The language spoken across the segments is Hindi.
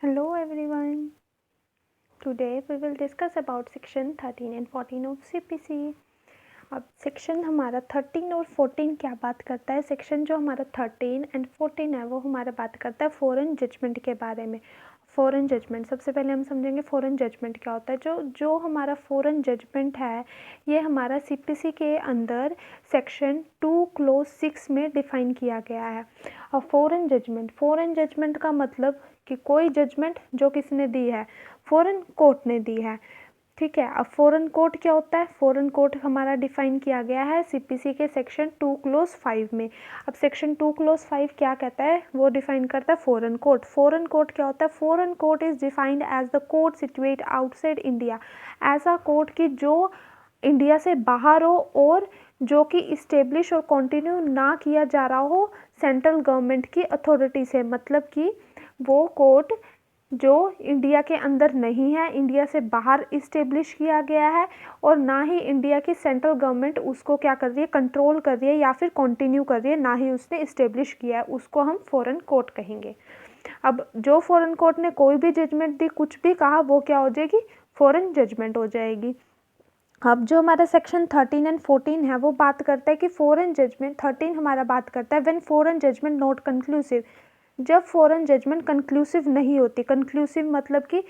Hello everyone. Today we will discuss about section 13 and 14 of CPC. अब सेक्शन हमारा 13 और 14 क्या बात करता है? सेक्शन जो हमारा 13 एंड 14 है वो हमारा बात करता है फॉरेन जजमेंट के बारे में। फॉरेन जजमेंट, सबसे पहले हम समझेंगे फॉरेन जजमेंट क्या होता है। जो हमारा फॉरेन जजमेंट है ये हमारा सीपीसी के अंदर सेक्शन 2 क्लोज 6 में डिफाइन किया गया है। और फॉरेन जजमेंट का मतलब कि कोई जजमेंट जो किसने दी है, फॉरेन कोर्ट ने दी है। ठीक है, अब फॉरेन कोर्ट क्या होता है? फॉरेन कोर्ट हमारा डिफाइन किया गया है सीपीसी के सेक्शन 2 क्लोज 5 में। अब सेक्शन 2 क्लोज 5 क्या कहता है? वो डिफाइन करता है फॉरेन कोर्ट। फॉरेन कोर्ट क्या होता है? Foreign court is defined as the court situate outside India. ऐसा कोर्ट की जो इंडिया से बाहर हो और जो कि इस्टेब्लिश और कंटिन्यू ना किया जा रहा हो सेंट्रल गवर्नमेंट की अथॉरिटी से। मतलब कि वो कोर्ट जो इंडिया के अंदर नहीं है, इंडिया से बाहर इस्टेब्लिश किया गया है और ना ही इंडिया की सेंट्रल गवर्नमेंट उसको क्या कर रही है, कंट्रोल कर रही है या फिर कंटिन्यू कर रही है, ना ही उसने इस्टेब्लिश किया है, उसको हम फॉरेन कोर्ट कहेंगे। अब जो फॉरेन कोर्ट ने कोई भी जजमेंट दी, कुछ भी कहा, वो क्या हो जाएगी? फॉरेन जजमेंट हो जाएगी। अब जो हमारा सेक्शन 13 एंड 14 है वो बात करता है कि फॉरेन जजमेंट, 13 हमारा बात करता है when foreign judgement not conclusive, जब फॉरेन जजमेंट कंक्लूसिव नहीं होती। कंक्लूसिव मतलब कि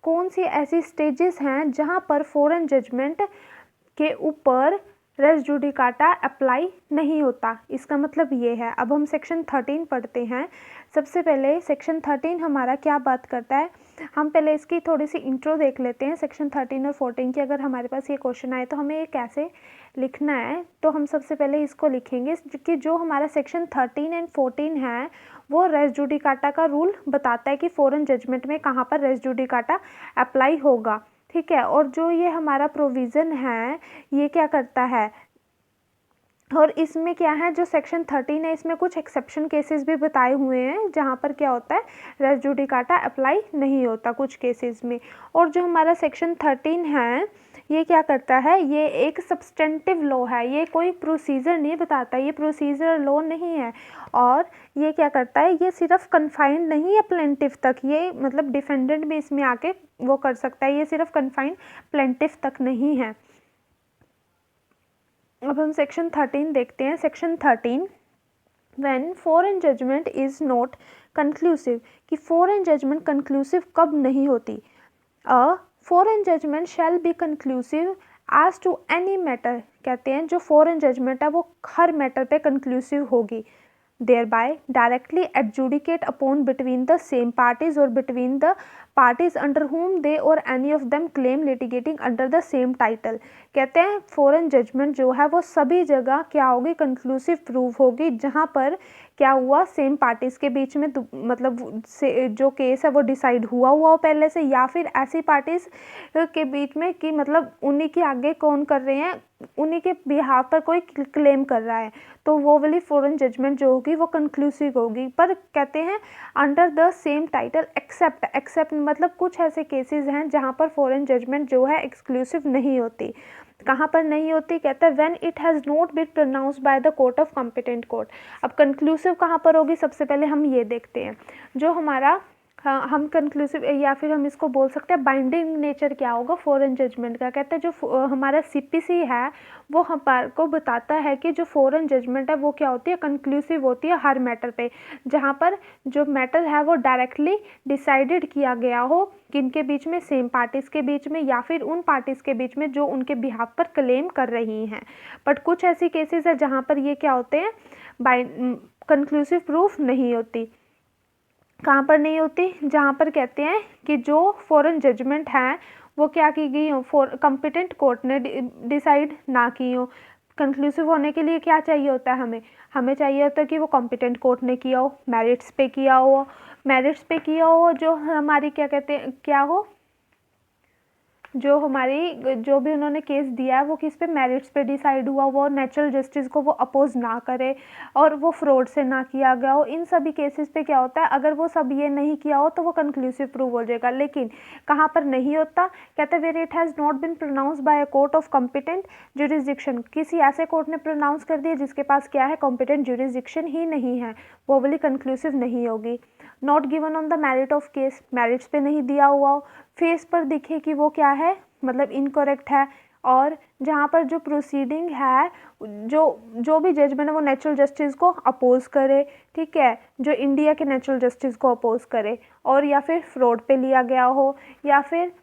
कौन सी ऐसी स्टेजेस हैं जहां पर फॉरेन जजमेंट के ऊपर रेस जुडिकाटा अप्लाई नहीं होता, इसका मतलब ये है। अब हम सेक्शन 13 पढ़ते हैं। सबसे पहले सेक्शन 13 हमारा क्या बात करता है, हम पहले इसकी थोड़ी सी इंट्रो देख लेते हैं सेक्शन 13 और 14 की। अगर हमारे पास ये क्वेश्चन आए तो हमें ये कैसे लिखना है, तो हम सबसे पहले इसको लिखेंगे कि जो हमारा सेक्शन 13 एंड 14 है वो रेस जुडिकाटा का रूल बताता है कि फॉरेन जजमेंट में कहाँ पर रेस जुडिकाटा अप्लाई होगा। ठीक है, और जो ये हमारा प्रोविज़न है ये क्या करता है, और इसमें क्या है, जो सेक्शन 13 है इसमें कुछ एक्सेप्शन केसेस भी बताए हुए हैं जहाँ पर क्या होता है, रेस जुडिकाटा अप्लाई नहीं होता कुछ केसेस में। और जो हमारा सेक्शन 13 है ये क्या करता है, ये एक सब्सटेंटिव लॉ है, ये कोई प्रोसीजर नहीं बताता, ये प्रोसीजर लॉ नहीं है। और ये क्या करता है, ये सिर्फ कन्फाइंड नहीं है प्लेंटिफ तक, ये मतलब डिफेंडेंट भी इसमें आके वो कर सकता है, ये सिर्फ कन्फाइंड प्लेंटिफ तक नहीं है। अब हम सेक्शन 13 देखते हैं। Section 13 when foreign judgement is not conclusive, कि फॉरेन जजमेंट कंक्लूसिव कब नहीं होती। A foreign judgement shall be conclusive as to any matter, कहते हैं जो फॉरेन जजमेंट है वो हर मैटर पे कंक्लूसिव होगी। thereby directly adjudicate upon between the same parties or between the parties under whom they or any of them claim litigating under the same title। कहते हैं फॉरेन जजमेंट जो है वो सभी जगह क्या होगी, कंक्लूसिव प्रूव होगी जहाँ पर क्या हुआ, सेम पार्टीज के बीच में मतलब से जो केस है वो डिसाइड हुआ हो पहले से, या फिर ऐसी पार्टीज के बीच में कि मतलब उन्हीं के आगे कौन कर रहे हैं, उन्हीं के बिहाफ पर कोई क्लेम कर रहा है, तो वो वाली फॉरेन जजमेंट जो होगी वो कंक्लूसिव होगी। पर कहते हैं under the same title except मतलब कुछ ऐसे केसेस हैं जहाँ पर फॉरेन जजमेंट जो है एक्सक्लूसिव नहीं होती। कहाँ पर नहीं होती, कहता है when it has not been pronounced by the court of competent court. अब कंक्लूसिव कहाँ पर होगी, सबसे पहले हम ये देखते हैं। जो हमारा हम कंक्लूसिव या फिर हम इसको बोल सकते हैं बाइंडिंग नेचर क्या होगा फॉरेन जजमेंट का, कहते हैं जो हमारा सीपीसी है वो हमारे को बताता है कि जो फॉरेन जजमेंट है वो क्या होती है, कंक्लूसिव होती है हर मैटर पे जहाँ पर जो मैटर है वो डायरेक्टली डिसाइडेड किया गया हो, किनके बीच में, सेम पार्टीज़ के बीच में या फिर उन पार्टीज़ के बीच में जो उनके बिहाफ पर क्लेम कर रही हैं। बट कुछ ऐसी केसेस है जहाँ पर ये क्या होते हैं, कंक्लूसिव प्रूफ नहीं होती। कहाँ पर नहीं होती, जहाँ पर कहते हैं कि जो फॉरेन जजमेंट है वो क्या की गई हो, कॉम्पिटेंट कोर्ट ने डिसाइड ना की हो। कंक्लूसिव होने के लिए क्या चाहिए होता है, हमें चाहिए होता है कि वो कॉम्पिटेंट कोर्ट ने किया हो, मेरिट्स पे किया हो, जो हमारी क्या कहते हैं क्या हो, जो हमारी जो भी उन्होंने केस दिया है वो किस पे, मेरिट्स पे डिसाइड हुआ, वो नेचुरल जस्टिस को वो अपोज ना करे और वो फ्रॉड से ना किया गया हो। इन सभी केसेस पे क्या होता है, अगर वो सब ये नहीं किया हो तो वो कंक्लूसिव प्रूव हो जाएगा। लेकिन कहाँ पर नहीं होता, कहते हैं where it has not been pronounce by a court of competent jurisdiction, किसी ऐसे कोर्ट ने प्रोनाउंस कर दिया जिसके पास क्या है, कॉम्पिटेंट जुरिसडिक्शन ही नहीं है, वो वाली कंक्लूसिव नहीं होगी। Not given on the merit of case, merits पे नहीं दिया हुआ हो, फेस पर दिखे कि वो क्या है, मतलब इनकरेक्ट है, और जहाँ पर जो प्रोसीडिंग है, जो भी जजमेंट है वो नेचुरल जस्टिस को अपोज करे, ठीक है, जो इंडिया के नेचुरल जस्टिस को अपोज करे, और या फिर फ्रॉड पे लिया गया हो, या फिर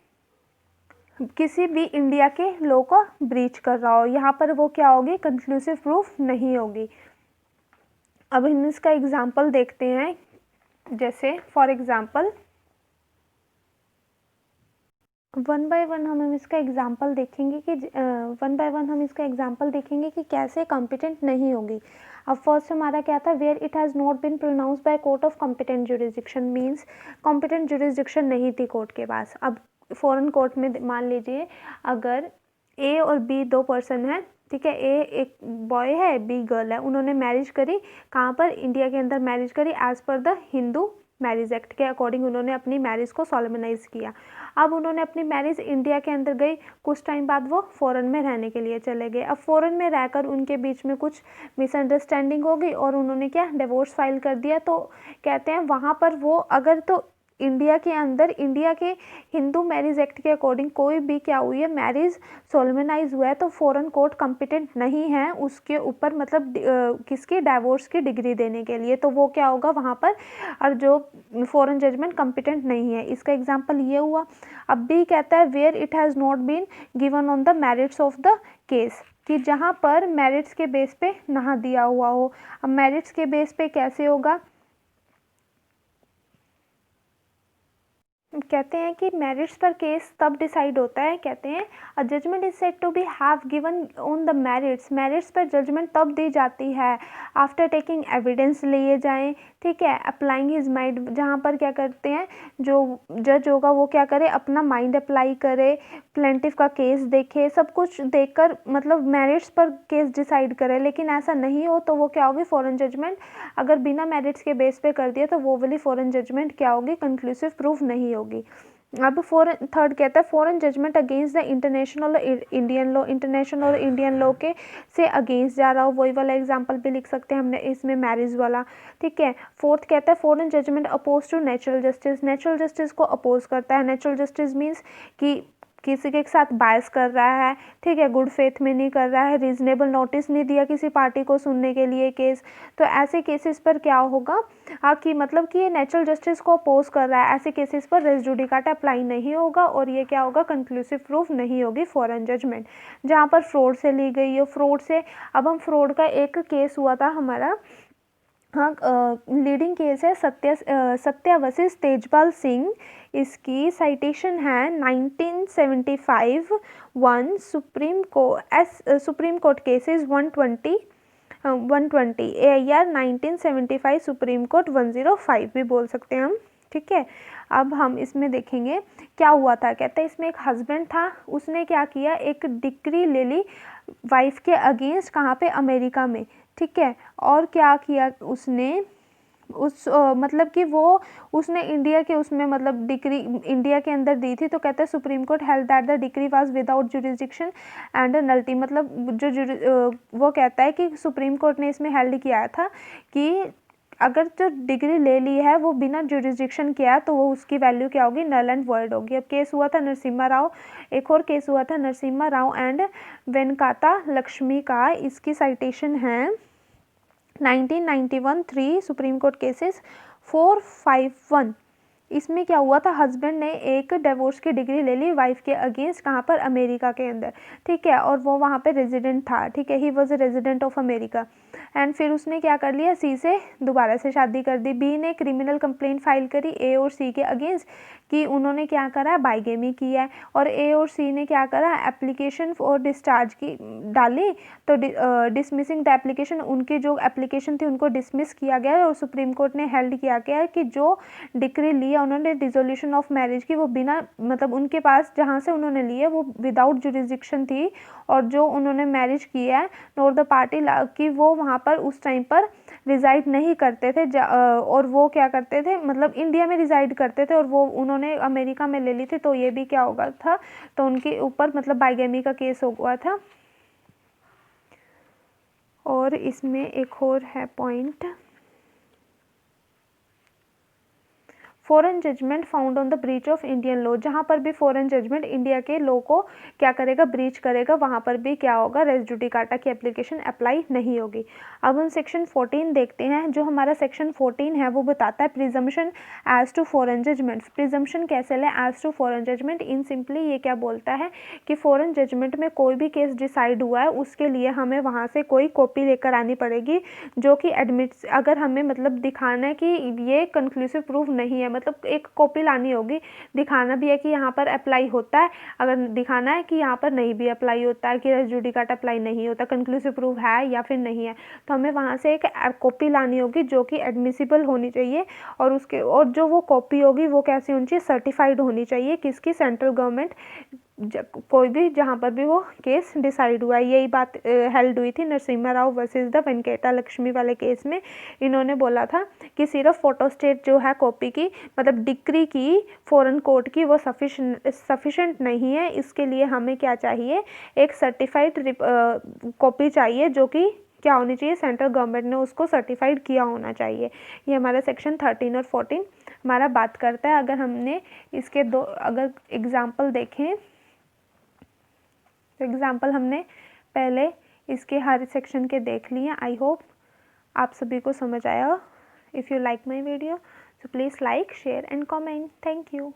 किसी भी इंडिया के लॉ को ब्रीच कर रहा हो, यहाँ पर वो क्या होगी, कंक्लूसिव प्रूफ नहीं होगी। अब हम इसका एग्जाम्पल देखते हैं, जैसे for example one by one हम इसका एग्जाम्पल देखेंगे कि कैसे कॉम्पिटेंट नहीं होगी। अब फर्स्ट हमारा क्या था, where it has not been pronounce by court of competent jurisdiction, means competent jurisdiction नहीं थी कोर्ट के पास। अब फॉरेन कोर्ट में मान लीजिए अगर ए और बी दो पर्सन हैं, ठीक है, ए एक बॉय है, बी गर्ल है, उन्होंने मैरिज करी, कहाँ पर, इंडिया के अंदर मैरिज करी, as per the Hindu marriage act के अकॉर्डिंग उन्होंने अपनी मैरिज को सॉलेमनाइज किया। अब उन्होंने अपनी मैरिज इंडिया के अंदर गई, कुछ टाइम बाद वो फ़ॉरेन में रहने के लिए चले गए। अब फ़ॉरेन में रहकर उनके बीच में कुछ मिसअंडरस्टैंडिंग हो गई और उन्होंने क्या, डिवोर्स फाइल कर दिया। तो कहते हैं वहाँ पर वो अगर तो इंडिया के अंदर, इंडिया के हिंदू मैरिज एक्ट के अकॉर्डिंग कोई भी क्या हुई है, मैरिज सोलमनाइज हुआ है, तो फॉरेन कोर्ट कॉम्पिटेंट नहीं है उसके ऊपर, मतलब किसकी, डाइवोर्स की डिग्री देने के लिए। तो वो क्या होगा वहाँ पर, और जो फॉरेन जजमेंट कॉम्पिटेंट नहीं है। इसका एग्जांपल ये हुआ। अब भी कहता है where it has not been given on the merits of the case, कि जहाँ पर मेरिट्स के बेस पे ना दिया हुआ हो। अब मेरिट्स के बेस पे कैसे होगा, कहते हैं कि मेरिट्स पर केस तब डिसाइड होता है, कहते हैं a judgement is said to be have given on the merits, merits पर जजमेंट तब दी जाती है आफ्टर टेकिंग एविडेंस लिए जाएं, ठीक है, अप्लाइंग हिज माइंड, जहाँ पर क्या करते हैं, जो जज होगा वो क्या करे, अपना माइंड अप्लाई करे, प्लेंटिफ का केस देखे, सब कुछ देखकर मतलब मेरिट्स पर केस डिसाइड करे। लेकिन ऐसा नहीं हो तो वो क्या होगी, फॉरेन जजमेंट, अगर बिना मेरिट्स के बेस पे कर दिया तो वो वाली फॉरेन जजमेंट क्या होगी, कंक्लूसिव प्रूफ नहीं होगी। अब थर्ड कहता है foreign judgement against the international Indian law, international और इंडियन लॉ के से अगेंस्ट जा रहा हो, वही वाला एग्जांपल भी लिख सकते हैं हमने इसमें, मैरिज वाला, ठीक है। फोर्थ कहता है foreign judgement oppose to natural justice, natural justice को अपोज करता है। नेचुरल जस्टिस मीन्स कि किसी के साथ बायस कर रहा है, ठीक है, गुड फेथ में नहीं कर रहा है, रीजनेबल नोटिस नहीं दिया किसी पार्टी को सुनने के लिए केस। तो ऐसे केसेस पर क्या होगा, कि मतलब कि ये नेचुरल जस्टिस को अपोज कर रहा है, ऐसे केसेस पर रेस जुडिकाटा अप्लाई नहीं होगा और ये क्या होगा, कंक्लूसिव प्रूफ नहीं होगी फॉरेन जजमेंट। जहाँ पर फ्रॉड से ली गई हो, फ्रॉड से, अब हम फ्रॉड का एक केस हुआ था हमारा, हाँ, लीडिंग केस है सत्या वर्सेस तेजपाल सिंह। इसकी साइटेशन है 1975 1 supreme court cases 120 AIR 1975 supreme court 105 भी बोल सकते हैं हम, ठीक है। अब हम इसमें देखेंगे क्या हुआ था। कहते हैं इसमें एक हस्बैंड था, उसने क्या किया, एक डिक्री ले ली वाइफ के अगेंस्ट, कहाँ पे, अमेरिका में, ठीक है। और क्या किया उसने, मतलब कि वो उसने इंडिया के उसमें मतलब डिक्री इंडिया के अंदर दी थी। तो कहते हैं supreme court held that the decree was without jurisdiction and nullity, मतलब वो कहता है कि सुप्रीम कोर्ट ने इसमें हेल्ड किया था कि अगर जो डिग्री ले ली है वो बिना जुरिसडिक्शन किया तो वो उसकी वैल्यू क्या होगी, नल एंड वॉइड होगी। अब केस हुआ था नरसिम्हा राव, एक और केस हुआ था नरसिम्हा राव एंड वेनकाता लक्ष्मी का। इसकी साइटेशन है 1991 3 सुप्रीम कोर्ट केसेस 451। इसमें क्या हुआ था, हस्बैंड ने एक डिवोर्स की डिग्री ले ली वाइफ के अगेंस्ट, कहाँ पर, अमेरिका के अंदर, ठीक है, और वो वहाँ पे रेजिडेंट था, ठीक है, he was a resident of America. And फिर उसने क्या कर लिया, सी से दोबारा से शादी कर दी। बी ने क्रिमिनल कंप्लेंट फाइल करी ए और सी के अगेंस्ट कि उन्होंने क्या करा, बाइगेमी की है। और ए और सी ने क्या करा, एप्लीकेशन फॉर डिस्चार्ज की डाली, तो डिसमिसिंग द एप्लीकेशन, उनकी जो एप्लीकेशन थी उनको डिसमिस किया गया और सुप्रीम कोर्ट ने हेल्ड किया गया कि जो डिक्री ली किया उन्होंने डिसोल्यूशन ऑफ मैरिज की, वो बिना मतलब उनके पास जहाँ से उन्होंने लिए वो विदाउट जुरिसडिक्शन थी, और जो उन्होंने मैरिज की है नॉर द पार्टी कि वो वहाँ पर उस टाइम पर रिजाइड नहीं करते थे, और वो क्या करते थे मतलब इंडिया में रिजाइड करते थे, और वो उन्होंने अमेरिका में ले ली थी, तो ये भी क्या होगा था, तो उनके ऊपर मतलब बाइगेमी का केस हुआ था। और इसमें एक और है point, foreign judgement found on the breach of Indian law, जहाँ पर भी फॉरेन जजमेंट इंडिया के लॉ को क्या करेगा, ब्रीच करेगा, वहाँ पर भी क्या होगा, रेस जुडिकाटा की एप्लीकेशन अप्लाई नहीं होगी। अब हम सेक्शन 14 देखते हैं। जो हमारा सेक्शन 14 है वो बताता है presumption as to foreign judgements. Presumption कैसे लें as to foreign judgement, in simply ये क्या बोलता है कि फॉरेन जजमेंट में कोई भी केस डिसाइड हुआ है उसके लिए हमें वहाँ से कोई कॉपी लेकर आनी पड़ेगी, जो कि एडमिट अगर हमें मतलब दिखाना है कि ये कंक्लूसिव प्रूफ नहीं है, मतलब एक कॉपी लानी होगी, दिखाना भी है कि यहाँ पर अप्लाई होता है, अगर दिखाना है कि यहाँ पर नहीं भी अप्लाई होता है, कि रेस जुडिकाटा अप्लाई नहीं होता, कंक्लूसिव प्रूफ है या फिर नहीं है, तो हमें वहाँ से एक कॉपी लानी होगी जो कि एडमिसिबल होनी चाहिए, और उसके और जो वो कॉपी होगी वो कैसी होनी चाहिए, सर्टिफाइड होनी चाहिए, किसकी, सेंट्रल गवर्नमेंट, कोई भी जहाँ पर भी वो केस डिसाइड हुआ है। यही बात हेल्ड हुई थी नरसिम्हा राव वर्सेस द वेंकटा लक्ष्मी वाले केस में। इन्होंने बोला था कि सिर्फ फोटोस्टेट जो है कॉपी की मतलब डिक्री की फॉरेन कोर्ट की वो सफिशेंट नहीं है, इसके लिए हमें क्या चाहिए, एक सर्टिफाइड कॉपी चाहिए, जो कि क्या होनी चाहिए, सेंट्रल गवर्नमेंट ने उसको सर्टिफाइड किया होना चाहिए। ये हमारा सेक्शन 13 और 14 हमारा बात करता है। अगर हमने इसके दो अगर एग्जाम्पल देखें, तो एग्जाम्पल हमने पहले इसके हर सेक्शन के देख लिए। आई होप आप सभी को समझ आया। If you like my video so please like, share and comment. Thank you.